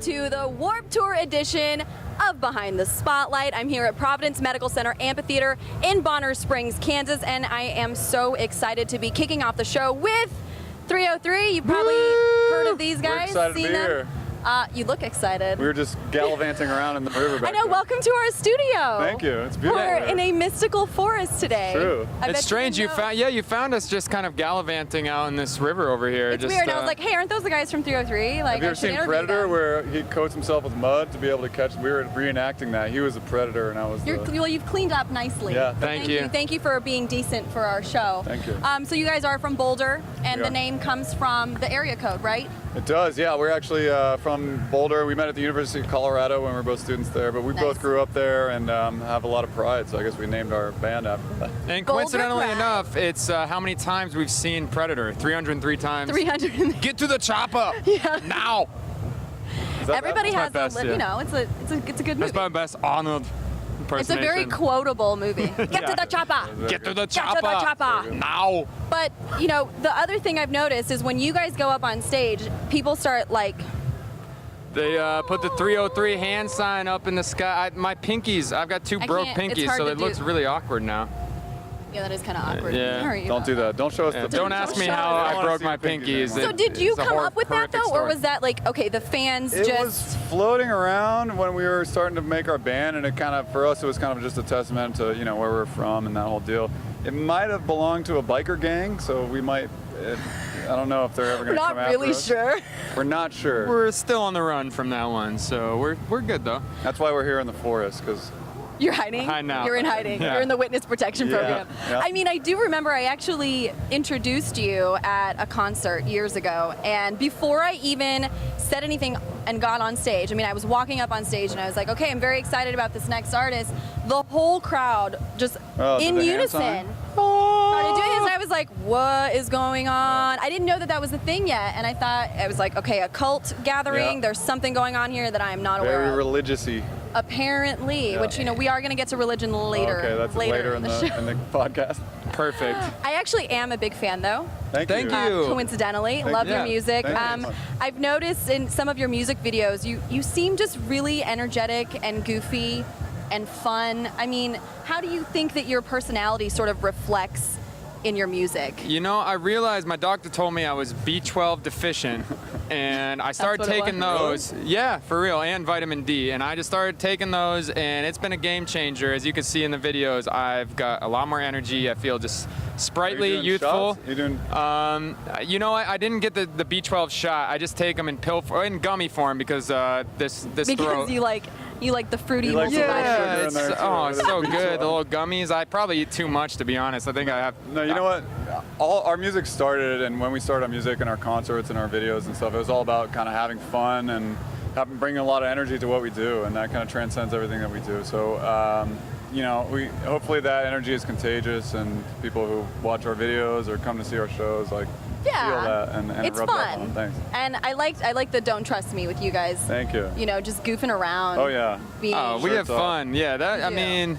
to the Warped Tour edition of Behind the Spotlight. I'm here at Providence Medical Center Amphitheater in Bonner Springs, Kansas, and I am so excited to be kicking off the show with 303. You've probably heard of these guys, excited seen to be them. here. You look excited. We were just gallivanting around in the river back I know. there. Welcome to our studio. Thank you. It's beautiful. We're in a mystical forest today. True. It's strange. You found us just kind of gallivanting out in this river over here. It's just, weird. I was like, hey, aren't those the guys from 303? Like, Have you ever seen Predator, where he coats himself with mud to be able to catch? We were reenacting that. He was a predator, and I was. Well, you've cleaned up nicely. Yeah. Thank you. Thank you for being decent for our show. Thank you. So you guys are from Boulder, and We the are. name comes from the area code, right? It does, yeah. We're actually from Boulder. We met at the University of Colorado when we were both students there, but we Nice. both grew up there and have a lot of pride, so I guess we named our band after that. And Boulder coincidentally Pride. enough, it's how many times we've seen Predator? 303 times. 300. Get to the chopper! Yeah. Now! Is that Everybody That's my has best, a, yeah. you know, it's a good That's movie. my best Arnold It's a very impersonation. quotable movie. Get to the chopper. Get to the Get to chopper! the chopper. Now! But you know, the other thing I've noticed is when you guys go up on stage, people start like. They put the 303 hand sign up in the sky. My pinkies, I've got two I broke can't- it's pinkies, hard so to it looks do. really awkward now. Yeah, that is kind of awkward. yeah. Sorry Don't about do that. Don't show us Yeah, the. don't ask me show how us. I I wanna broke see my your pinky pinkies. anymore. So did you It's a come up with that horrific though, or story. was that like, okay, the fans It just. was floating around when we were starting to make our band, and it kind of, for us, it was kind of just a testament to, you know, where we're from and that whole deal. It might have belonged to a biker gang, so we might, I don't know if they're ever going to come Not after really us. sure. We're not sure. We're still on the run from that one, so we're good though. That's why we're here in the forest, because You're hiding? Hide now. You're in hiding. Yeah. You're in the witness protection Yeah, program. yeah. I mean, I do remember I actually introduced you at a concert years ago, and before I even said anything and got on stage, I mean, I was walking up on stage and I was like, okay, I'm very excited about this next artist. The whole crowd just did in the hand unison sign? started doing this, and I was like, what is going on? I didn't know that that was the thing yet, and I was like, okay, a cult gathering, Yeah. there's something going on here that I'm not aware very of. religious-y. Apparently, Yeah. which, you know, we are going to get to religion later. Okay, that's later in the show. podcast. Perfect. I actually am a big fan, though. Thank Thank you. you. Coincidentally, Thank love you. your music. Thank you so much. I've noticed in some of your music videos, you seem just really energetic and goofy and fun. I mean, how do you think that your personality sort of reflects in your music? You know, I realized my doctor told me I was B12 deficient, and I started what it taking was. those. Yeah, for real, and vitamin D. And I just started taking those, and it's been a game changer. As you can see in the videos, I've got a lot more energy. I feel just sprightly, Are you doing youthful. shots? You doing? You know, I didn't get the B12 shot. I just take them in in gummy form because this Because throat. you like the fruity You like the multivitamin. sugar Yeah, in it's, there, too. oh, it's so B12. good. The little gummies. I probably eat too much, to be honest. I think I have. No, you know what? All our music started, and when we started our music and our concerts and our videos and stuff, it was all about kind of having fun and bringing a lot of energy to what we do, and that kind of transcends everything that we do. So, you know, hopefully that energy is contagious, and people who watch our videos or come to see our shows feel that, and it it's rubs off fun. on them. Thanks. And I like the Don't Trust Me with you guys. Thank you. You know, just goofing around. Oh yeah. Being, Oh, we have Shirts off. fun. Yeah, that I do. mean,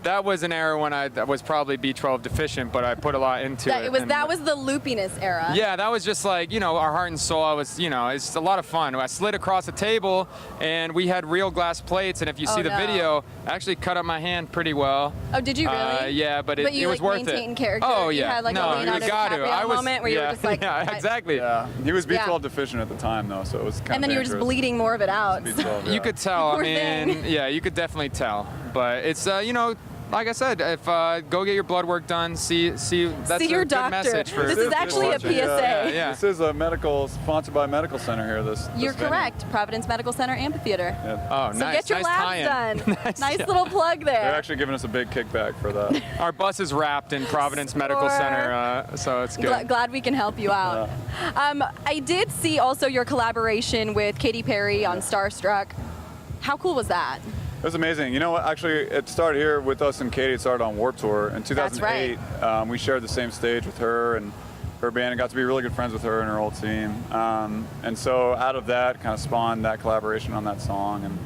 that was an era when I was probably B12 deficient, but I put a lot into that, it. it was and- that was the loopiness era. Yeah, that was just like, you know, our heart and soul. I was, you know, it's a lot of fun. I slid across a table, and we had real glass plates. And if you Oh, see the no. video, I actually cut up my hand pretty well. Oh, did you really? Yeah, but But you, it was like, worth maintained it. character? Oh You yeah, had, like, a no, Leonardo you got to. DiCaprio I was, moment where you were yeah, just like, yeah, exactly. Yeah. He was B12 Yeah. deficient at the time, though, so it was kind of. And then you were just bleeding more of it out. B12, yeah. You could tell. Poor I mean, thing. yeah, you could definitely tell. But it's, you know, like I said, if go get your blood work done, see that's See a your good doctor. message for This is actually a people PSA. watching. Yeah. This is a medical sponsored by Medical Center here. This You're venue. correct. Providence Medical Center Amphitheater. Yeah. Oh, So nice. get your nice labs tie-in. done. nice little plug there. They're actually giving us a big kickback for that. Our bus is wrapped in Providence Medical Sure. Center, so it's good. Glad we can help you out. I did see also your collaboration with Katy Perry on Starstruck. How cool was that? It was amazing. You know what? Actually, it started here with us and Katie. It started on Warped Tour in 2008. That's We shared the same stage with her and her band, and got to be really good friends with her and her old team. And so out of that, kind of spawned that collaboration on that song. And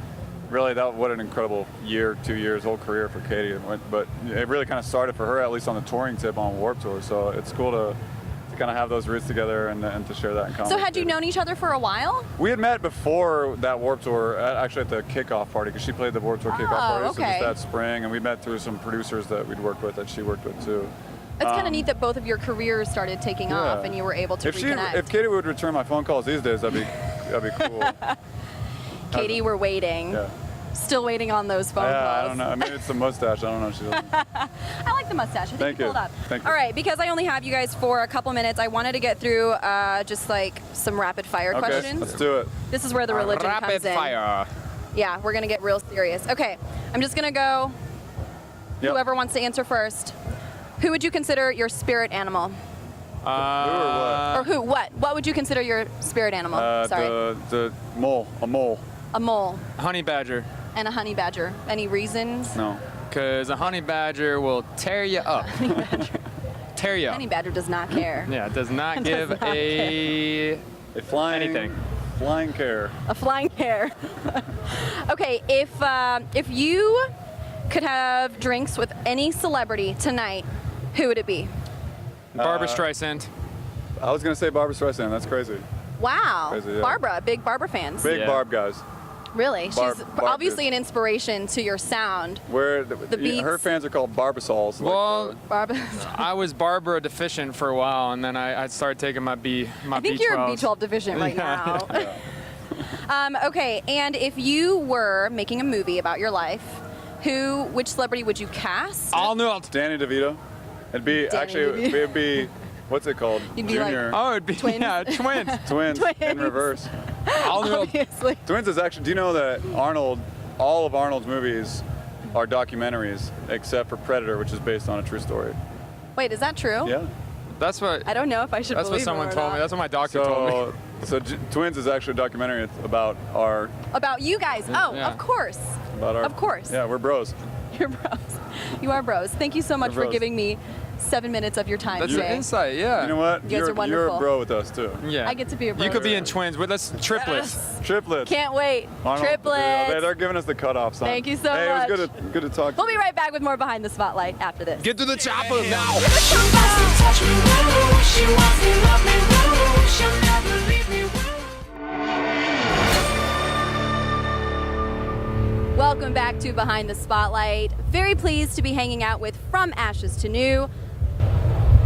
really, what an incredible year, 2 years, whole career for Katie. But it really kind of started for her, at least on the touring tip on Warped Tour. So it's cool to to kind of have those roots together and to share that in common. So had you known each other for a while? We had met before that Warped Tour, actually at the kickoff party, because she played the Warped Tour kickoff party. So okay. just that spring, and we met through some producers that we'd worked with that she worked with too. It's kind of neat that both of your careers started taking off and you were able to reconnect. If Katie would return my phone calls these days, that'd be cool. Katie, we're waiting. Yeah. Still waiting on those phone calls. I don't know. I mean, it's the mustache. I don't know. She doesn't. I like the mustache. I think Thank you you. pulled up. Thank you. All right, because I only have you guys for a couple minutes, I wanted to get through just like some rapid fire Okay, questions. let's do it. This is where the religion Rapid comes in. fire. Yeah, we're gonna get real serious. Okay, I'm just gonna go. Yep. Whoever wants to answer first. Who would you consider your spirit animal? Who or Or who? What? What would you consider your spirit animal? what? Sorry. The mole. A mole. A mole Honey badger. and a honey badger. Any reasons? No. Because a honey badger will tear you up. Tear you up. Honey badger does not care. Yeah, it does not Does give not a A flying. anything. Flying care. A flying hare. Okay, if you could have drinks with any celebrity tonight, who would it be? Barbara Streisand. I was gonna say Barbara Streisand. That's crazy. Wow, Crazy, yeah. Barbara, big Barbara fans. Big Yeah. Barb guys. Really, Barb- she's Barb obviously is- an inspiration to your sound. Where beats. her fans are called Barbasols. Well, Barbara. I was Barbara deficient for a while, and then I started taking my I think you're a B12 deficient right Yeah. now. Okay, and if you were making a movie about your life, which celebrity would you cast? Arnold. Danny DeVito. It'd be Danny DeVito. it'd be what's it called? You'd be like- Junior. Oh, it'd be Twins. yeah, twins. Twins in Twins. reverse. Arnold. Obviously. Twins is actually. Do you know that all of Arnold's movies are documentaries except for Predator, which is based on a true story? Wait, is that true? Yeah. That's what. I don't know if I should That's what believe someone him or told me. not. That's what my doctor told me. So Twins is actually a documentary about our About you guys. Oh, Yeah. of course. Of course. Yeah, we're bros. You're bros. You are bros. Thank you so much We're for bros. giving me 7 minutes of your time That's today. the insight. Yeah. You know what? You guys are You're wonderful. a bro with us too. Yeah. I get to be a bro. You could be in twins with us. Triplets. Triplets. Can't wait. Arnold, Triplets. They're giving us the cutoff sign. Thank you so hey, much. It was good to talk to We'll you. be right back with more Behind the Spotlight after this. Get to the chopper now. Welcome back to Behind the Spotlight. Very pleased to be hanging out with From Ashes to New,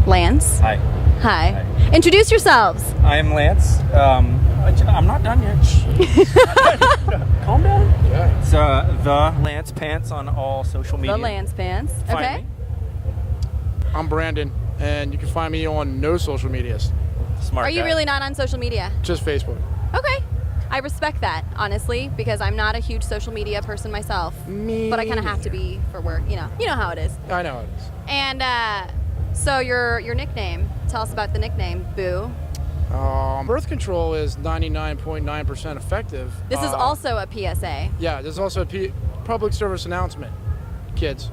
Lance. Hi, Hi. Introduce yourselves. I am Lance. I'm not done yet. Jeez. Calm down. Yeah. It's the Lance Pants on all social media. The Lance Pants. Find Okay. me. I'm Brandon, and you can find me on no social medias, Smart Are you guy. really not on social media? just Facebook. Okay. I respect that, honestly, because I'm not a huge social media person myself. Me But I kind of have to be for work, you know. You know how it is. I know it is. And so your nickname. Tell us about the nickname, Boo. Birth control is 99.9% effective. This is also a PSA. Yeah, there's also a public service announcement, kids.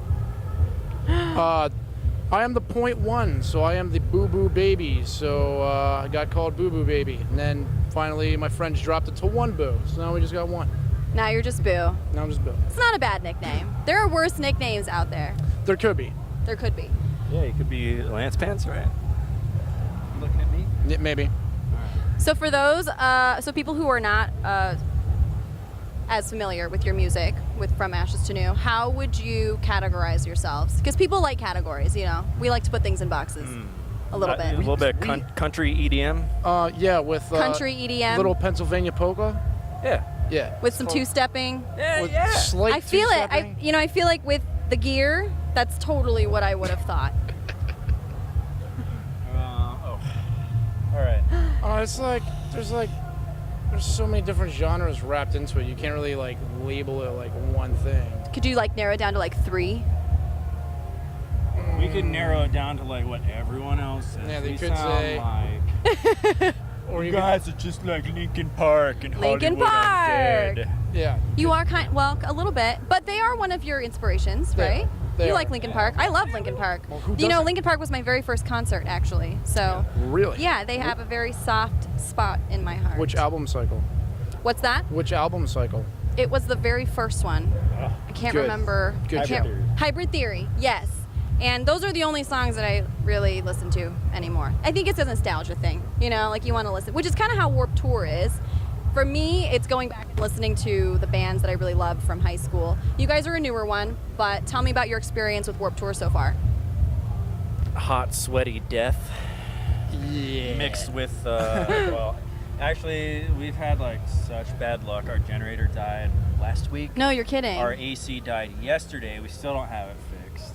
I am the .1, so I am the boo-boo baby. So I got called boo-boo baby. And then finally my friends dropped it to one boo. So now we just got one. Now you're just Boo. Now I'm just boo. It's not a bad nickname. There are worse nicknames out there. There could be. There could be. Yeah, you could be Lance Pants, right? Looking at me. Yeah, maybe. So for those, so people who are not as familiar with your music, with From Ashes to New, how would you categorize yourselves? Because people like categories, you know. We like to put things in boxes a little A bit. little bit country EDM. Yeah, with Country EDM, little Pennsylvania polka. Yeah. Yeah. with some two-stepping. With slight I feel it. two-stepping. I feel like with the gear, that's totally what I would have thought. All right. It's like there's so many different genres wrapped into it. You can't really like label it like one thing. Could you like narrow it down to like 3? We could narrow it down to like what everyone else says. Yeah, they We could sound say- like Or you you guys are just like Linkin Park and Linkin Hollywood Park. Undead. yeah. You are a little bit, but they are one of your inspirations, They right? are. They You are. like Linkin Park. I love Linkin Park. Well, who You know, doesn't? Linkin Park was my very first concert, actually. So, Really? yeah, they have a very soft spot in my heart. Which album cycle? What's that? Which album cycle? It was the very first one. I can't Good. remember. Good I can't- job. Hybrid Theory, yes. And those are the only songs that I really listen to anymore. I think it's a nostalgia thing, you know, like you want to listen, which is kind of how Warped Tour is. For me, it's going back and listening to the bands that I really loved from high school. You guys are a newer one, but tell me about your experience with Warped Tour so far. Hot, sweaty death. Yeah. Mixed with, well, actually, we've had like such bad luck. Our generator died last week. No, you're kidding. Our AC died yesterday. We still don't have it fixed.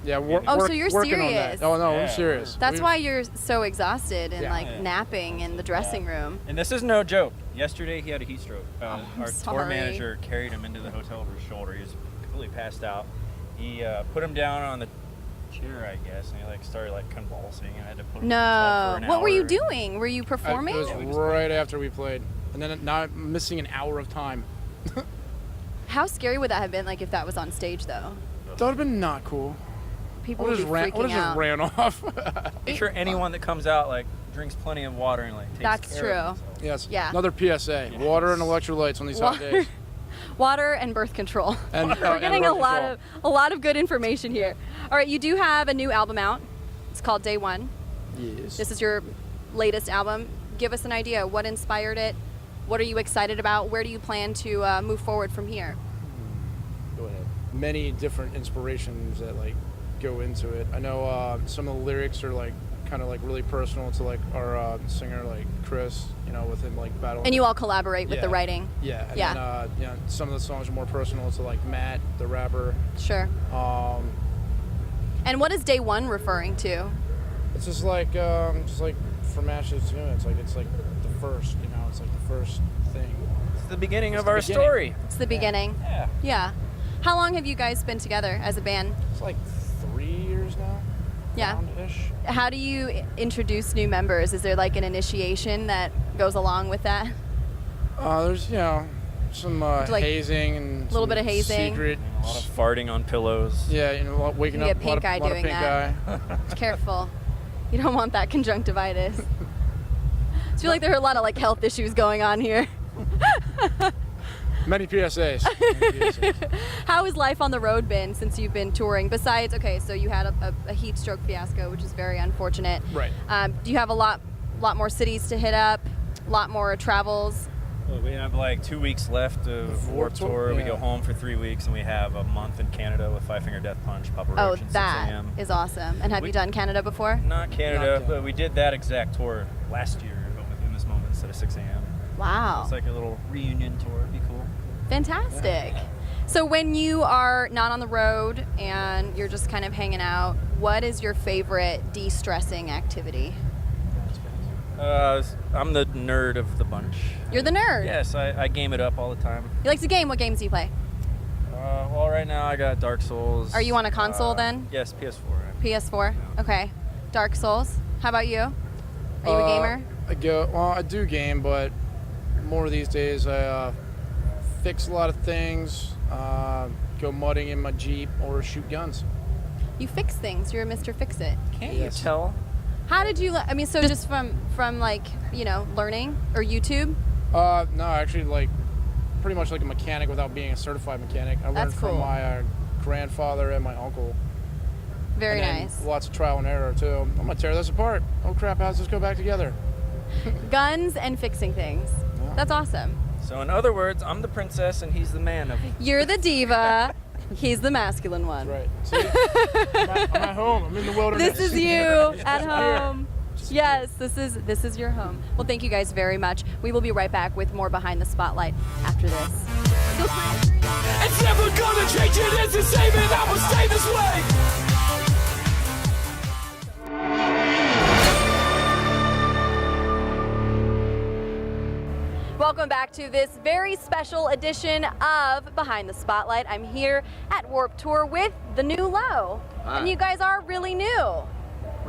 Yeah, so you're working on serious. that. Oh no, Yeah. I'm serious. That's why you're so exhausted and Yeah. like Yeah. napping in the dressing room. And this is no joke. Yesterday he had a heat stroke. Our tour sorry. manager carried him into the hotel over his shoulder. He was completely passed out. He put him down on the chair, I guess, and he like started like convulsing. I had to put him in the tub for No. an What were you hour. doing? Were you It performing? was right after we played, and then now I'm missing an hour of time. How scary would that have been, like if that was on stage though? That would have been not cool. People What would be freaking just out. ran off. Make sure anyone that comes out like drinks plenty of water and like takes That's care true. of themselves. Yes. Yeah. Another PSA: water and electrolytes on these hot Water. days. Water and birth control. And, We're getting a lot of good information here. All right, you do have a new album out. It's called Day One. Yes. This is your latest album. Give us an idea. What inspired it? What are you excited about? Where do you plan to move forward from here? Go ahead. Many different inspirations that like go into it. I know some of the lyrics are like kind of like really personal to like our singer like Chris. You know, with him like battling. And you all collaborate with the Yeah. writing. Yeah. And Yeah. Then, you know, some of the songs are more personal to like Matt, the rapper. Sure. Um, And what is Day One referring to? It's just like from ashes to it's like the first. You know, it's like the first thing. It's the beginning It's of the our beginning. story. It's the beginning. Yeah. Yeah. How long have you guys been together as a band? It's like 3 years now. Yeah. Around-ish. How do you introduce new members? Is there like an initiation that goes along with that? There's some Like, hazing and a little some bit of hazing. Secret. A lot of farting on pillows. Yeah, waking You up. get pink eye lot of doing pink that. eye. Careful. You don't want that conjunctivitis. I feel like there are a lot of like health issues going on here. Many PSAs. Many PSAs. How has life on the road been since you've been touring? Besides, okay, so you had a heat stroke fiasco, which is very unfortunate. Right. Do you have a lot more cities to hit up? A lot more travels? Well, we have like 2 weeks left of Warped Tour. We Yeah. go home for 3 weeks, and we have a month in Canada with Five Finger Death Punch, Papa Oh, Roach, and 6 that a.m. is awesome. And have We- you done Canada before? Not Canada, Not yet. but we did that exact tour last year in this moment instead of 6 a.m. Wow. It's like a little reunion tour. It'd be cool. Fantastic. So when you are not on the road and you're just kind of hanging out, what is your favorite de-stressing activity? I'm the nerd of the bunch. You're the nerd. Yes, I game it up all the time. You like to game. What games do you play? Well, right now I got Dark Souls. Are you on a console then? Yes, PS4. PS4? Okay. Dark Souls. How about you? Are you a gamer? I do game, but more these days I fix a lot of things, go mudding in my Jeep, or shoot guns. You fix things. You're a Mr. Fix-It. Can't Yes. you tell? How did you? I mean, so just from like learning or YouTube. No, actually, like pretty much like a mechanic without being a certified mechanic. I learned That's from cool. my grandfather and my uncle. Very And then nice. Lots of trial and error too. I'm gonna tear this apart. Oh crap! How's this go back together? Guns and fixing things. Yeah. That's awesome. So in other words, I'm the princess and he's the man of. You're the diva. He's the masculine one. Right. See, I'm at home. I'm in the wilderness. This is you at home. Yes, this is your home. Well, thank you guys very much. We will be right back with more Behind the Spotlight after this. It's never gonna change, it isn't saving, I will stay this way. Welcome back to this very special edition of Behind the Spotlight. I'm here at Warped Tour with the new Low. And you guys are really new.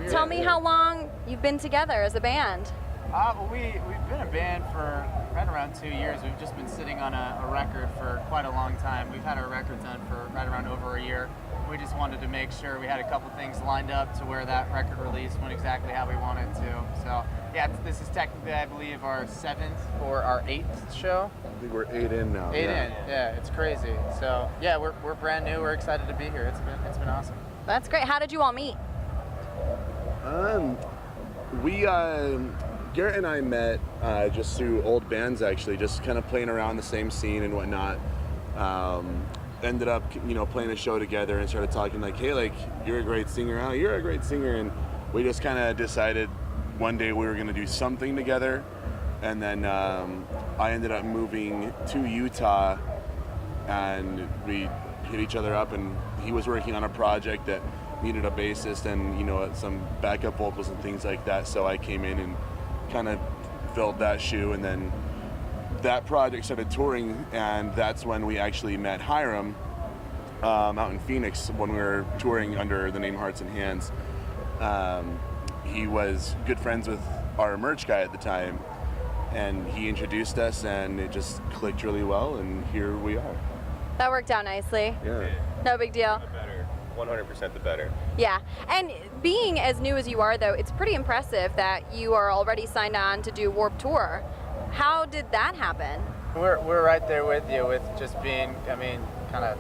Tell me how long you've been together as a band. Well, we've been a band for right around 2 years. We've just been sitting on a record for quite a long time. We've had our record done for right around over a year. We just wanted to make sure we had a couple things lined up to where that record release went exactly how we wanted to. So yeah, this is technically, I believe, our 7th or our 8th show. I think we're 8 in now. 8 in, yeah, it's crazy. So yeah, we're brand new. We're excited to be here. It's been awesome. That's great. How did you all meet? We Garrett and I met just through old bands, actually, just kind of playing around the same scene and whatnot. Ended up, playing a show together and started talking like, hey, like, you're a great singer. Oh, you're a great singer. And we just kind of decided one day we were going to do something together. And then I ended up moving to Utah, and we hit each other up, and he was working on a project that needed a bassist and some backup vocals and things like that, so I came in and kind of filled that shoe, and then that project started touring, and that's when we actually met Hiram out in Phoenix when we were touring under the name Hearts and Hands. He was good friends with our merch guy at the time, and he introduced us, and it just clicked really well, and here we are. That worked out nicely. Yeah. No big deal. The better. 100% the better. Yeah, and being as new as you are, though, it's pretty impressive that you are already signed on to do Warped Tour. How did that happen? We're right there with you with just being, kind of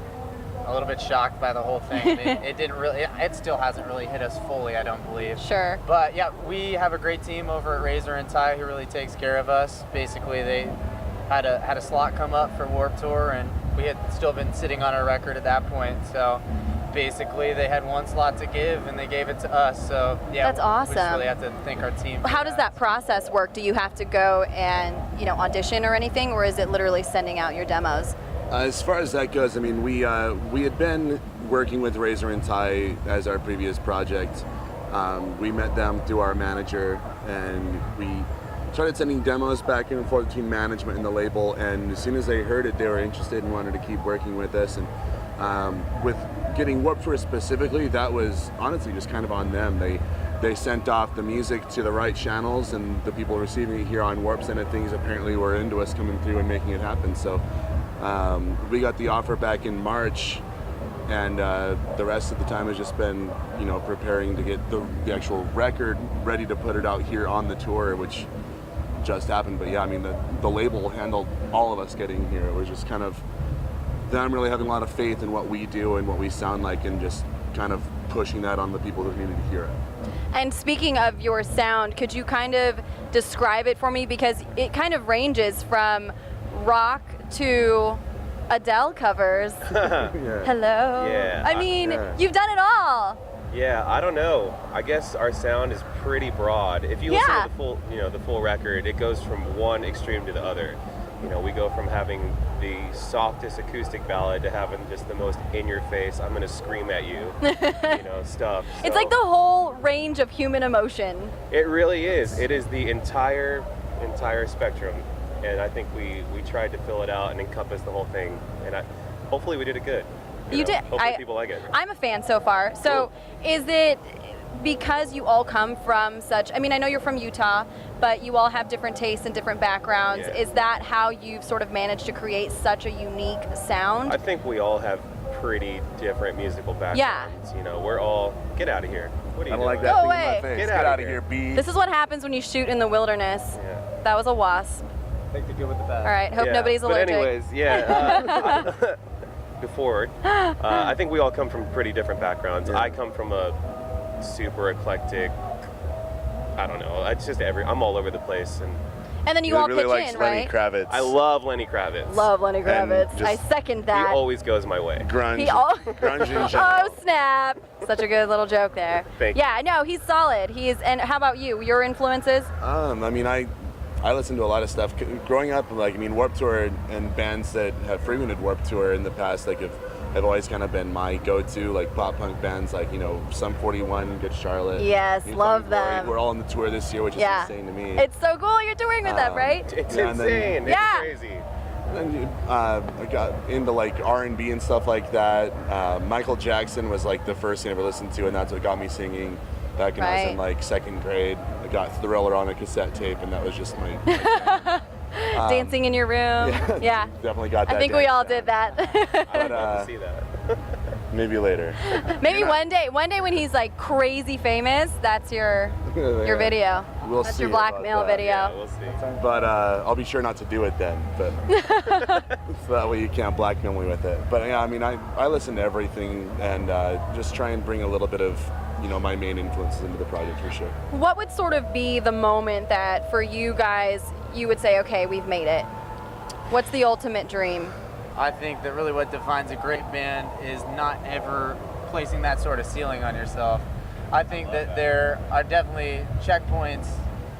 a little bit shocked by the whole thing. It still hasn't really hit us fully, I don't believe. Sure. But yeah, we have a great team over at Razor and Tie who really takes care of us. Basically, they had a slot come up for Warped Tour, and we had still been sitting on our record at that point. So basically, they had one slot to give, and they gave it to us. So yeah, That's awesome. We just really have to thank our team. How does that process work? Do you have to go and audition or anything, or is it literally sending out your demos? As far as that goes, we had been working with Razor and Tie as our previous project. We met them through our manager, and we started sending demos back and forth between management and the label, and as soon as they heard it, they were interested and wanted to keep working with us. And with getting Warped Tour specifically, that was honestly just kind of on them. They sent off the music to the right channels, and the people receiving it here on Warp Center things apparently were into us coming through and making it happen. So we got the offer back in March, and the rest of the time has just been preparing to get the actual record ready to put it out here on the tour, which just happened. But yeah, the label handled all of us getting here. It was just kind of them really having a lot of faith in what we do and what we sound like, and just kind of pushing that on the people who needed to hear it. And speaking of your sound, could you kind of describe it for me? Because it kind of ranges from rock to Adele covers. Yeah. Hello. Yeah. You've done it all. Yeah, I don't know. I guess our sound is pretty broad. If you listen to the full record, it goes from one extreme to the other. We go from having the softest acoustic ballad to having just the most in-your-face, I'm gonna scream at you, stuff. So It's like the whole range of human emotion. it really is. It is the entire spectrum, and I think we tried to fill it out and encompass the whole thing. And hopefully we did it good. You did. Hopefully people like it. I'm a fan so far. So Is it because you all come from such, I know you're from Utah, but you all have different tastes and different backgrounds. Yeah. Is that how you've sort of managed to create such a unique sound? I think we all have pretty different musical backgrounds. We're all, get out of here. What are you I don't doing? like that Go thing away. in my face. Get Get outta out of here. here, B. This is what happens when you shoot in the wilderness. Yeah. That was a wasp. Take the good with the bad. All right, hope Yeah, nobody's allergic. But anyways, before, I think we all come from pretty different backgrounds. Yeah. I come from a super eclectic, I don't know, it's just I'm all over the place. And then you He all really pitch likes in, Lenny right? Kravitz. I love Lenny Kravitz. Love Lenny Kravitz. just- I second He that. always goes my way. grunge. Grunge in general. Oh snap! Such a good little joke there. Thank you. Yeah, no, he's solid. And how about you? Your influences? I listen to a lot of stuff. Growing up, Warped Tour and bands that have frequented Warped Tour in the past, have always kind of been my go-to, pop punk bands, Sum 41, Good Charlotte. Yes, New love Found Glory. them. We're all on the tour this year, which is insane to me. It's so cool you're touring with them, right? It's Yeah, and then- insane. Yeah. It's crazy. And then, I got into R&B and stuff like that. Michael Jackson was the first thing I ever listened to, and that's what got me singing back when I was in second grade. I got Thriller on a cassette tape, and that was just my Dancing in your room. Yeah. definitely got that. I think we dance all down. did that. I would love to see that. Maybe later. Maybe one day when he's like crazy famous, that's your video. We'll that's see your blackmail about that. video. Yeah, we'll see. But I'll be sure not to do it then. But so that way you can't blackmail me with it. But yeah, I mean, I listen to everything and just try and bring a little bit of my main influences into the project for sure. What would sort of be the moment that for you guys you would say, okay, we've made it? What's the ultimate dream? I think that really what defines a great band is not ever placing that sort of ceiling on yourself. I think that there are definitely checkpoints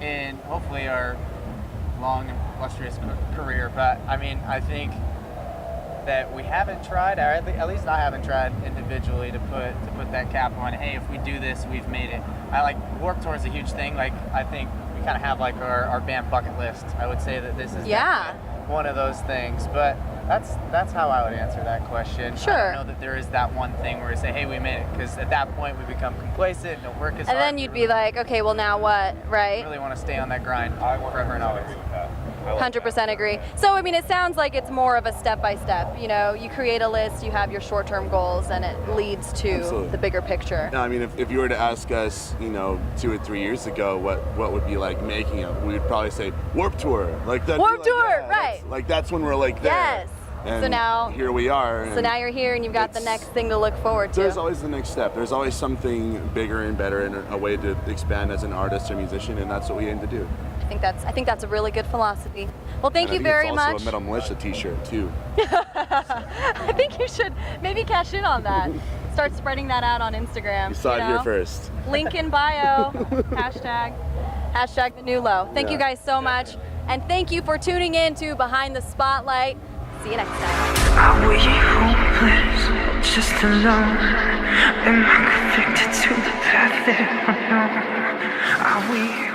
in hopefully our long and illustrious career, but I mean, I think that we haven't tried, or at least I haven't tried individually to put that cap on, hey, if we do this, we've made it. I like Warped Tour is a huge thing. Like, I think we kind of have like our band bucket list. I would say that this is one of those things, but that's how I would answer that question. Sure. I don't know that there is that one thing where you say, hey, we made it, because at that point we become complacent, don't work as hard. And then you'd be like, okay, well now what, right? Really want to stay on that grind forever and always. 100% agree. So, I mean, it sounds like it's more of a step-by-step. You create a list, you have your short-term goals, and it leads to the bigger picture. No, I mean, if you were to ask us, 2 or 3 years ago, what would be like making it, we would probably say Warped Tour. Like that. Warped Tour, right? That's when we're like there. Yes. And so now here we are. So now you're here, and you've got the next thing to look forward to. There's always the next step. There's always something bigger and better, and a way to expand as an artist or musician, and that's what we aim to do. I think that's a really good philosophy. Well, thank you very much. It's also a Metal Militia t-shirt too. I think you should maybe cash in on that. Start spreading that out on Instagram. You saw it here first. Link in bio. hashtag the new low. Thank you guys so much. And thank you for tuning in to Behind the Spotlight. See you next time. Are we hopeless, just alone? Am I convicted to the path that I know? Are we